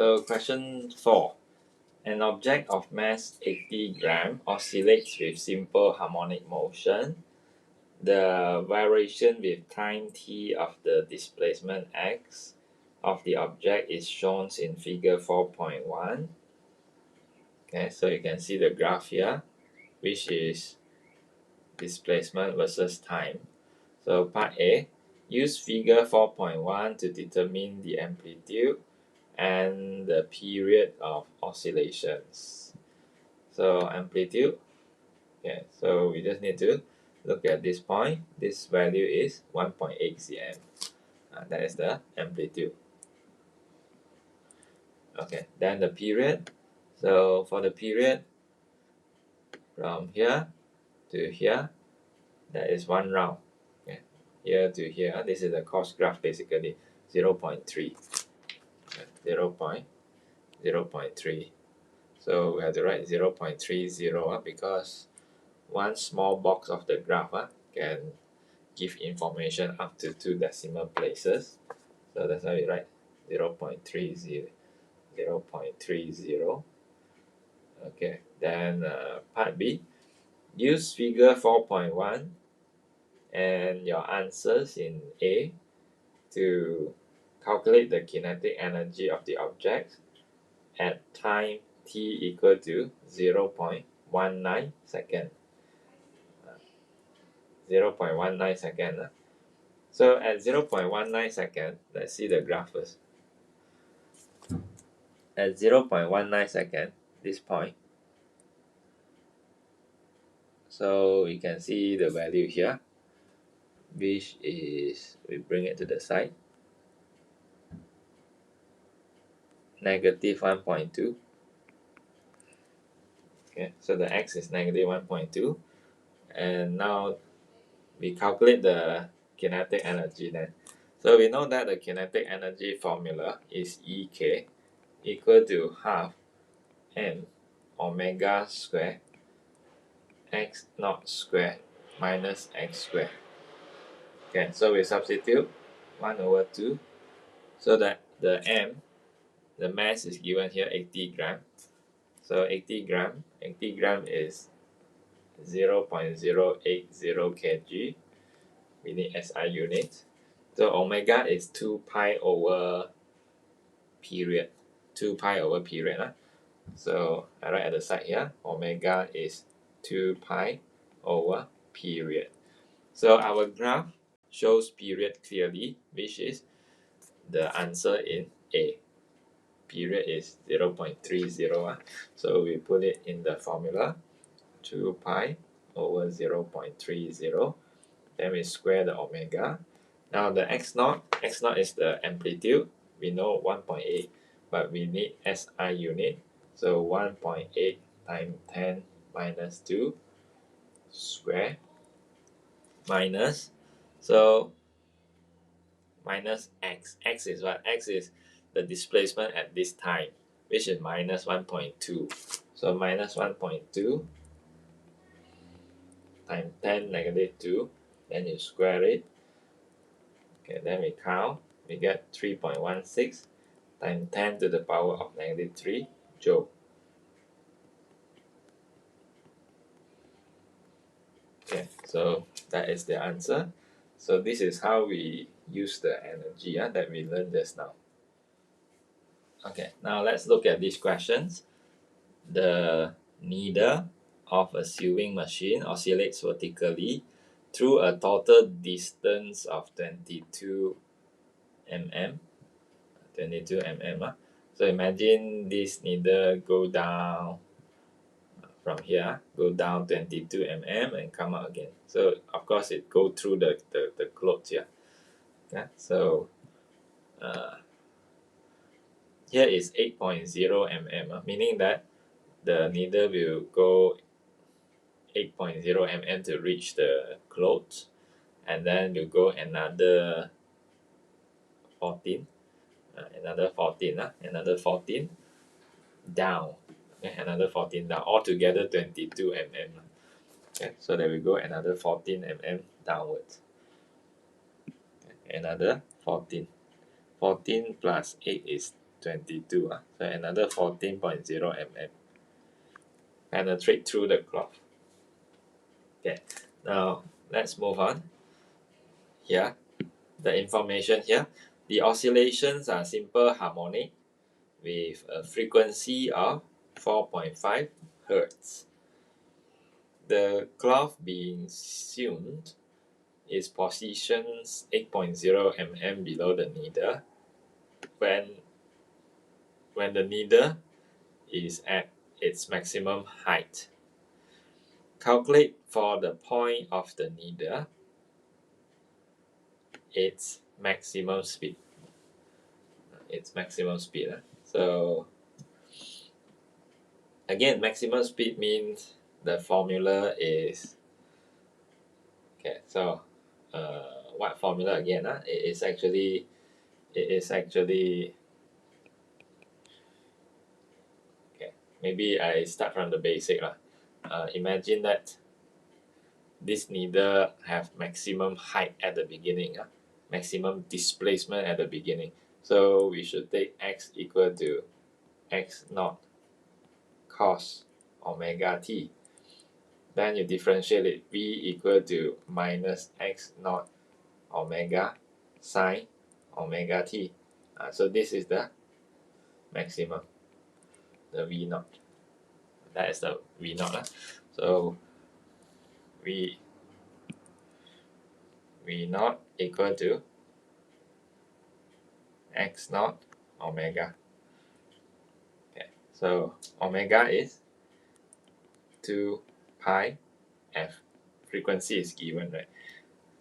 So question 4. An object of mass 80 gram oscillates with simple harmonic motion. The variation with time t of the displacement x of the object is shown in figure 4.1. Okay, so you can see the graph here, which is displacement versus time. So part A, use figure 4.1 to determine the amplitude and the period of oscillations. So amplitude, okay, so we just need to look at this point. This value is 1.8 cm. That is the amplitude. Okay, then the period. So for the period, from here to here, that is one round. Okay, here to here, this is the cost graph basically, 0.3. 0.3. So we have to write 0.30 because one small box of the graph can give information up to 2 decimal places. So that's why we write 0.30. Okay, then part B, use figure 4.1 and your answers in A to calculate the kinetic energy of the object at time t equal to 0.19 second. 0.19 second. So at 0.19 second, let's see the graph first. At 0.19 second, this point, so you can see the value here, which is, we bring it to the side, negative 1.2. Okay, so the x is negative 1.2, and now we calculate the kinetic energy then. So we know that the kinetic energy formula is Ek equal to half m omega square x naught square minus x square. Okay, so we substitute 1 over 2, so that the m, the mass is given here 80 gram. So 80 gram is 0.080 kg. We need SI units. So omega is 2 pi over period. 2 pi over period. So I write at the side here, omega is 2 pi over period. So our graph shows period clearly, which is the answer in A. Period is 0.30. So we put it in the formula, 2 pi over 0.30. Then we square the omega. Now the x naught is the amplitude. We know 1.8, but we need SI unit. So 1.8 times 10 minus 2 square minus, so minus x. X is what? X is the displacement at this time, which is minus 1.2. So minus 1.2 times 10 negative 2. Then you square it. Okay, then we count. We get 3.16 times 10 to the power of negative 3 joule. Okay, so that is the answer. So this is how we use the energy that we learned just now. Okay, now let's look at these questions. The needle of a sewing machine oscillates vertically through a total distance of 22 mm. So imagine this needle go down from here, go down 22 mm and come out again. So of course it go through the clothes here. Yeah, so here is 8.0 mm, meaning that the needle will go 8.0 mm to reach the clothes, and then you go another 14, another 14 down, okay, another 14 down, altogether 22 mm. Okay, so there we go, another 14 mm downwards. Okay, another 14 plus 8 is 22. So another 14.0 mm penetrate through the cloth. Okay, now let's move on. Here, the information here. The oscillations are simple harmonic with a frequency of 4.5 Hertz. The cloth being tuned is positioned 8.0 mm below the needle when the needle is at its maximum height. Calculate for the point of the needle its maximum speed. So again, maximum speed means the formula is okay. So what formula again? It is actually okay. Maybe I start from the basic lah. Imagine that this needle have maximum height at the beginning, maximum displacement at the beginning. So we should take x equal to x naught cos omega t. Then you differentiate it, v equal to minus x naught omega sine omega t. So this is the maximum, the v naught. That is the v naught. So v naught equal to x naught omega. Okay, so omega is 2 pi f. Frequency is given, right?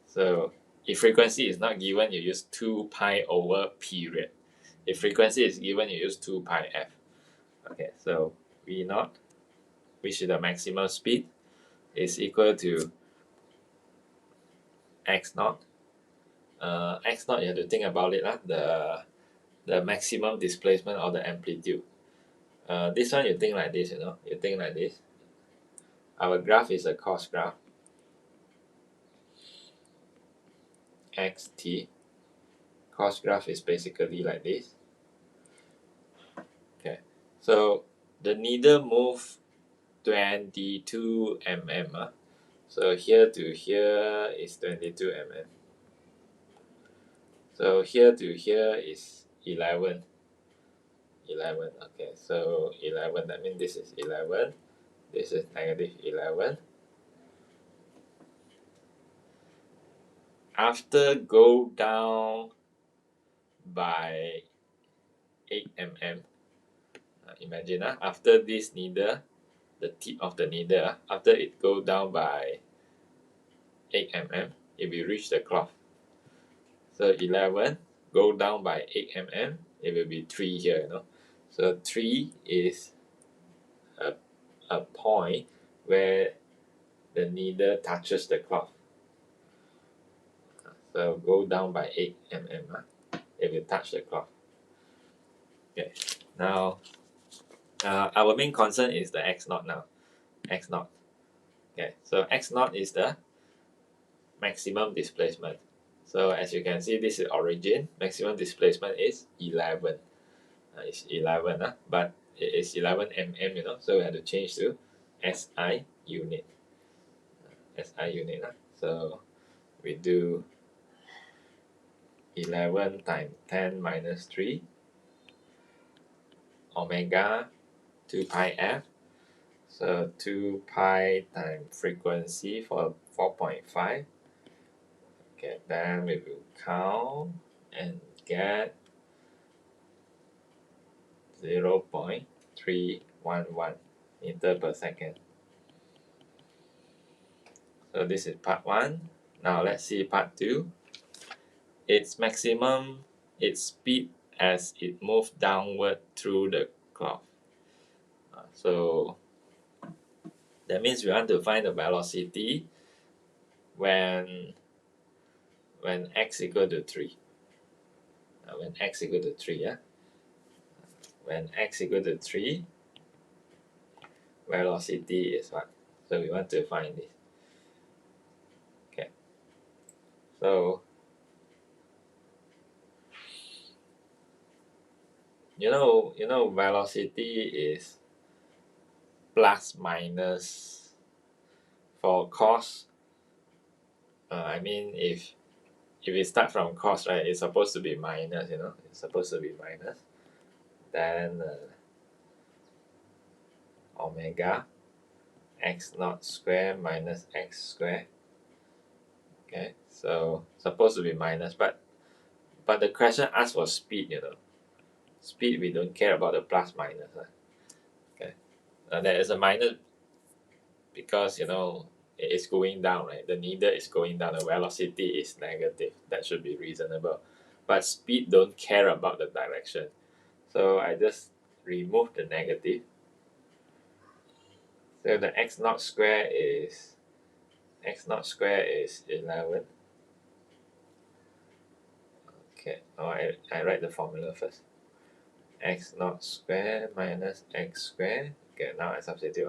So if frequency is not given, you use 2 pi over period. If frequency is given, you use 2 pi f. Okay, so v naught, which is the maximum speed, is equal to x naught. X naught, you have to think about it, the maximum displacement or the amplitude. This one you think like this, you think like this. Our graph is a cos graph, xt. Cos graph is basically like this. Okay, so the needle move 22 mm. So here to here is 22 mm. So here to here is 11. Okay, so 11, that means this is 11. This is negative 11. After go down by 8 mm, imagine after this needle, the tip of the needle, after it go down by 8 mm, it will reach the cloth. So 11 go down by 8 mm, it will be 3 here, So 3 is a point where the needle touches the cloth. So go down by 8 mm, it will touch the cloth. Okay, now our main concern is the x naught now. X naught. Okay, so x naught is the maximum displacement. So as you can see, this is origin. Maximum displacement is 11. It's 11, but it is 11 mm, so we have to change to SI unit. SI unit. So we do 11 times 10 minus 3 omega 2 pi f. So 2 pi times frequency for 4.5. Okay, then we will count and get 0.311 meter per second. So this is part 1. Now let's see part 2. Its speed as it moves downward through the cloth. So that means we want to find the velocity when x equal to 3. When x equal to 3, when x equal to 3, velocity is what? So we want to find this. Okay. So you know velocity is plus minus for cos. I mean if we start from cos, right, it's supposed to be minus, you know, it's supposed to be minus. Then omega x naught square minus x square. Okay, so supposed to be minus, but the question asks for speed, you know. Speed, we don't care about the plus minus. Okay, there is a minus because, you know, it is going down, right? The needle is going down, the velocity is negative. That should be reasonable. But speed don't care about the direction. So I just remove the negative. So the x naught square is 11. Okay, I write the formula first. X naught square minus x square. Okay, now I substitute.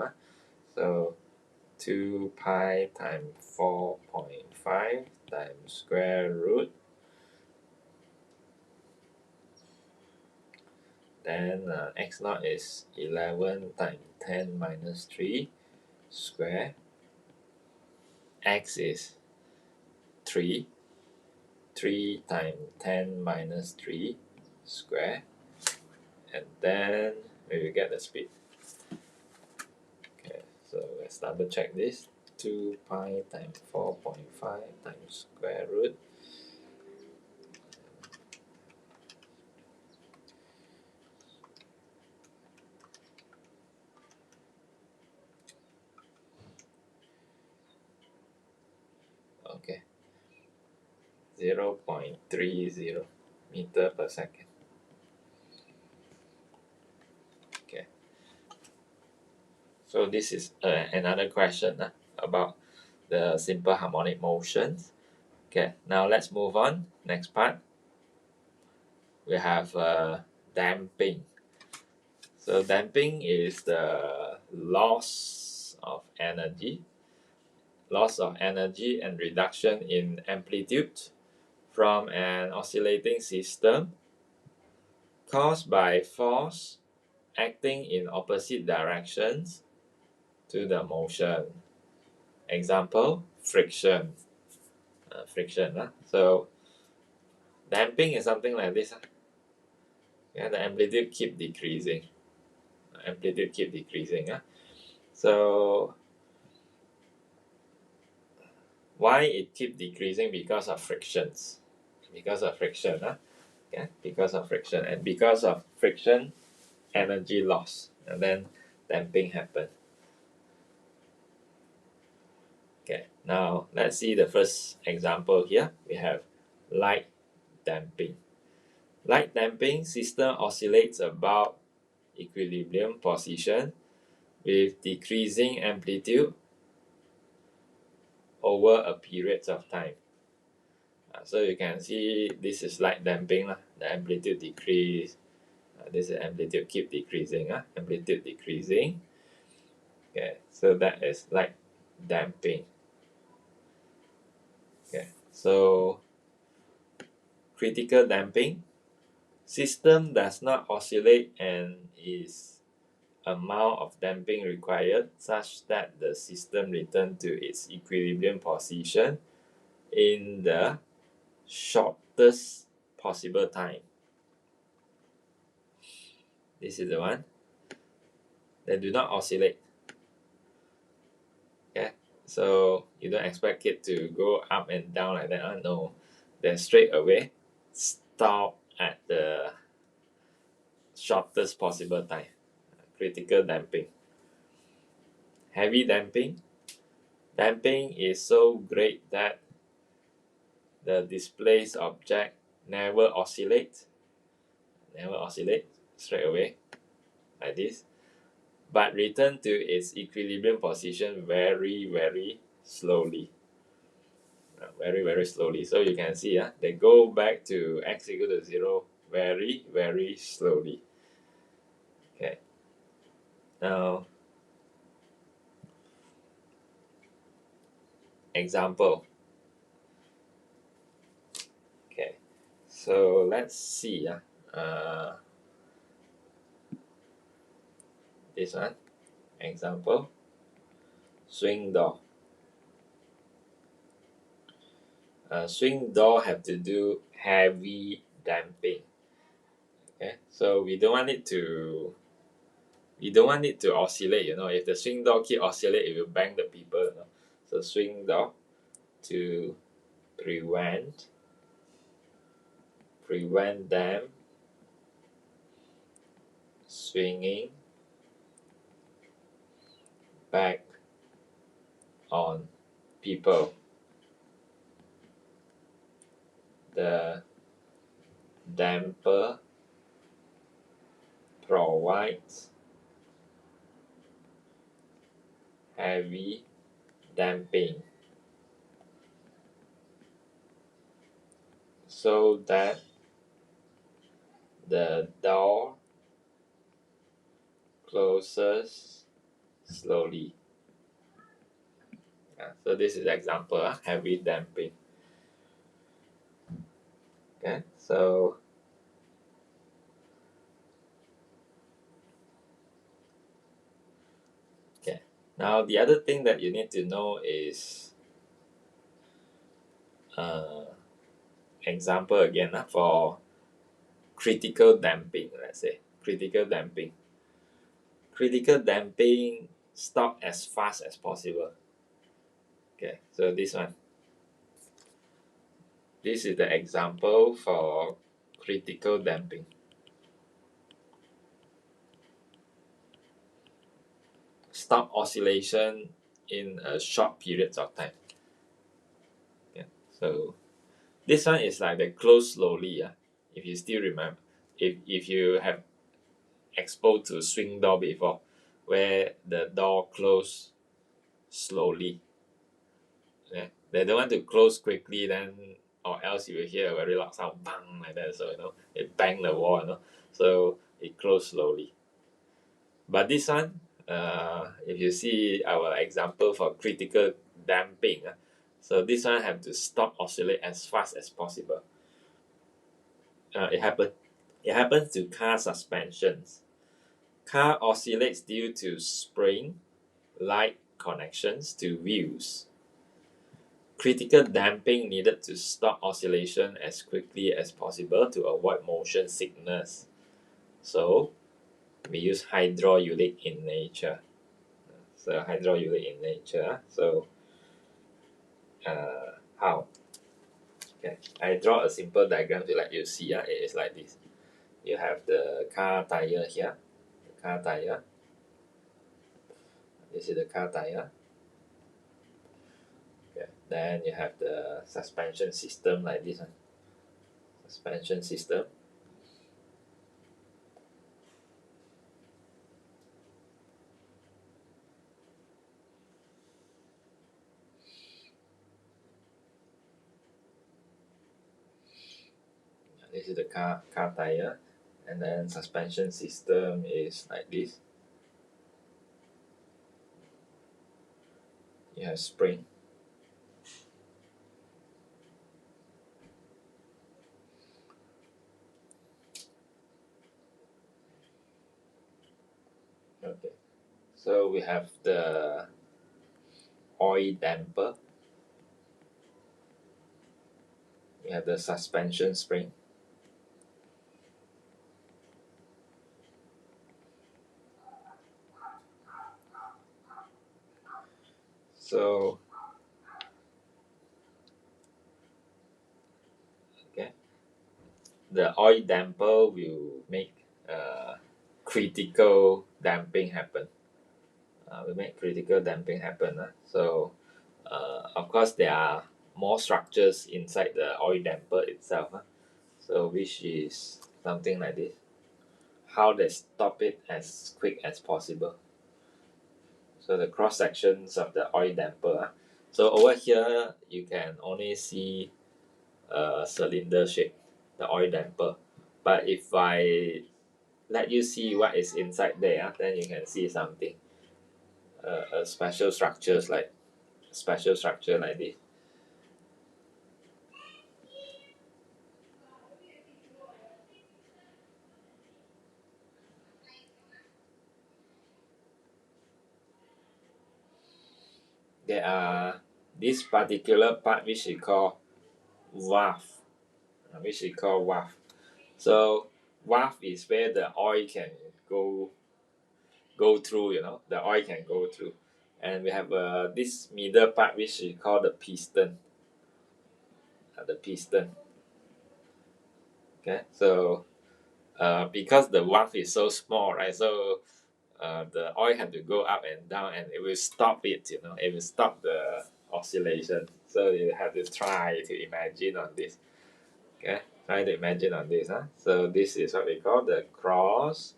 So 2 pi times 4.5 times square root. Then x naught is 11 times 10 minus 3 square. X is 3. 3 times 10 minus 3 square. And then we will get the speed. Okay, so let's double check this. 2 pi times 4.5 times square root. Okay, 0.30 meter per second. Okay, so this is another question about the simple harmonic motions. Okay, now let's move on. Next part, we have damping. So damping is the loss of energy and reduction in amplitude from an oscillating system caused by force acting in opposite directions to the motion. Example, friction. So damping is something like this. Yeah, the amplitude keep decreasing. So why it keep decreasing? Because of frictions. Because of friction. Yeah, because of friction. And because of friction, energy loss. And then damping happen. Okay, now let's see the first example here. We have light damping. Light damping system oscillates about equilibrium position with decreasing amplitude over a period of time. So you can see this is light damping. The amplitude decrease. This is amplitude keep decreasing. Amplitude decreasing. Okay, so that is light damping. Okay, so critical damping. System does not oscillate and is amount of damping required such that the system return to its equilibrium position in the shortest possible time. This is the one. They do not oscillate. Okay, so you don't expect it to go up and down like that. No, then straight away stop at the shortest possible time. Critical damping. Heavy damping. Damping is so great that the displaced object never oscillates straight away like this, but return to its equilibrium position very, very slowly. Very, very slowly. So you can see they go back to x equal to 0 very, very slowly. Okay. Now, example. Okay. So let's see. this one, example, swing door. Swing door have to do heavy damping. Okay, so we don't want it to oscillate. If the swing door keep oscillate, it will bang the people. So swing door to prevent them swinging back on people. The damper provides heavy damping so that the door closes slowly. So this is example, heavy damping. Okay, so now the other thing that you need to know is example again for critical damping. Let's say critical damping. Critical damping stop as fast as possible. Okay, so this one. This is the example for critical damping. Stop oscillation in a short periods of time. Yeah. So this one is like the close slowly. If you still remember, if you have exposed to swing door before, where the door close slowly. Yeah. They don't want to close quickly, then or else you will hear a very loud sound, bang, like that. So it bang the wall. So it close slowly. But this one, if you see our example for critical damping, so this one have to stop oscillate as fast as possible. It happens to car suspensions. Car oscillates due to spring-like connections to wheels. Critical damping needed to stop oscillation as quickly as possible to avoid motion sickness. So we use hydraulic in nature. So hydraulic in nature. So how? Okay, I draw a simple diagram to let you see. It is like this. You have the car tire here. The car tire. This is the car tire. Okay. Then you have the suspension system like this one. Suspension system. This is the car tire, and then suspension system is like this. You have spring. Okay. So we have the oil damper. We have the suspension spring. So okay, the oil damper will make critical damping happen. We make critical damping happen. So of course there are more structures inside the oil damper itself. So which is something like this. How they stop it as quick as possible. So the cross sections of the oil damper. So over here you can only see a cylinder shape, the oil damper. But if I let you see what is inside there, then you can see something. A special structure like this. Okay, this particular part which we call valve, So valve is where the oil can go through. The oil can go through, and we have this middle part which we call the piston. The piston. Okay, so because the valve is so small, right? So the oil have to go up and down, and it will stop it. It will stop the oscillation. So you have to try to imagine on this. Okay, try to imagine on this. So this is what we call the cross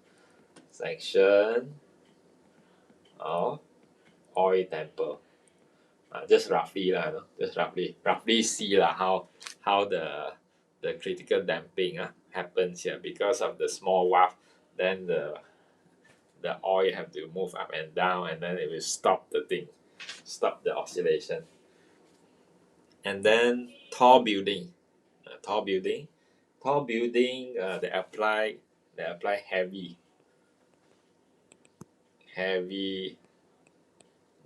section of oil temper. Just roughly lah, just roughly see lah how the critical damping happens here because of the small valve. Then the oil have to move up and down, and then it will stop the thing, stop the oscillation. And then tall building, they apply heavy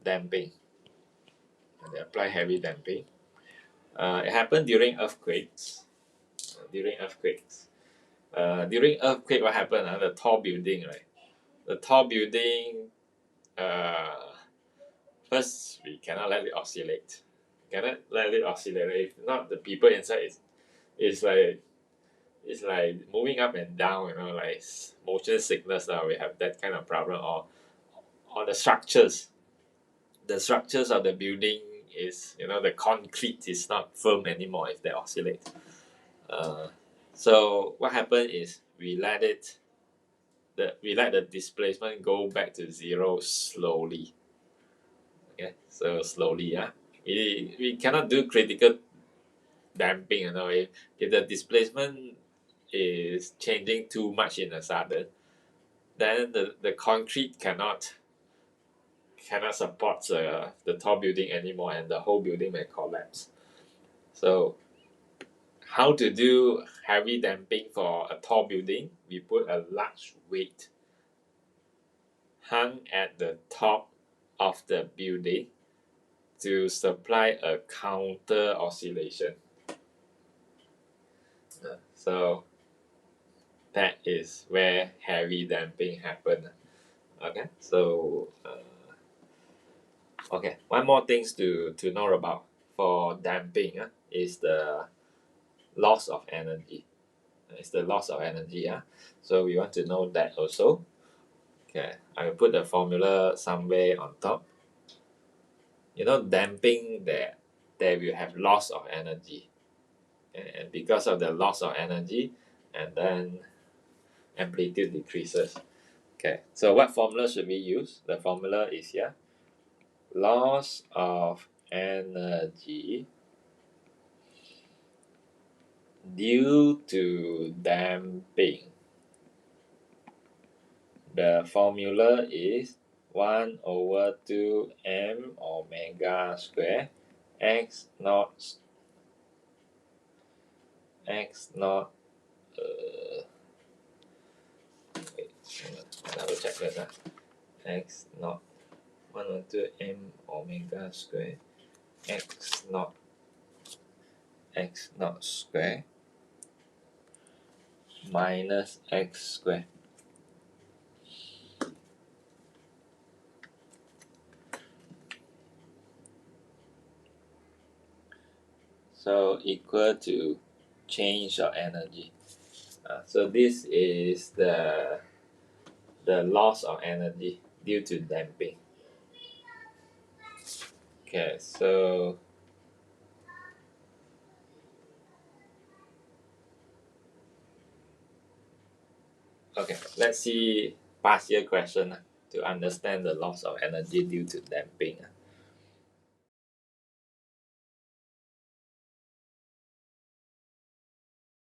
damping. They apply heavy damping. It happened during earthquakes. During earthquake, what happened? The tall building, right? The tall building. First, we cannot let it oscillate. If not, the people inside is like moving up and down. Like motion sickness. We have that kind of problem. Or the structures. The structures of the building is, the concrete is not firm anymore if they oscillate. So what happened is we let the displacement go back to zero slowly. Okay, so slowly, we cannot do critical damping. If the displacement is changing too much in a sudden, then the concrete cannot support the tall building anymore, and the whole building may collapse. So how to do heavy damping for a tall building? We put a large weight hung at the top of the building to supply a counter oscillation. So that is where heavy damping happens. Okay, so one more things to know about for damping is the loss of energy. So we want to know that also. Okay, I will put the formula somewhere on top. Damping, there will have loss of energy, and because of the loss of energy, and then amplitude decreases. Okay, so what formula should we use? The formula is here: loss of energy due to damping. The formula is 1 over 2 m omega square x naught wait, double check this. X naught 1 over 2 m omega square x naught square minus x square. So equal to change of energy. So this is the loss of energy due to damping. Okay, so let's see past year question to understand the loss of energy due to damping.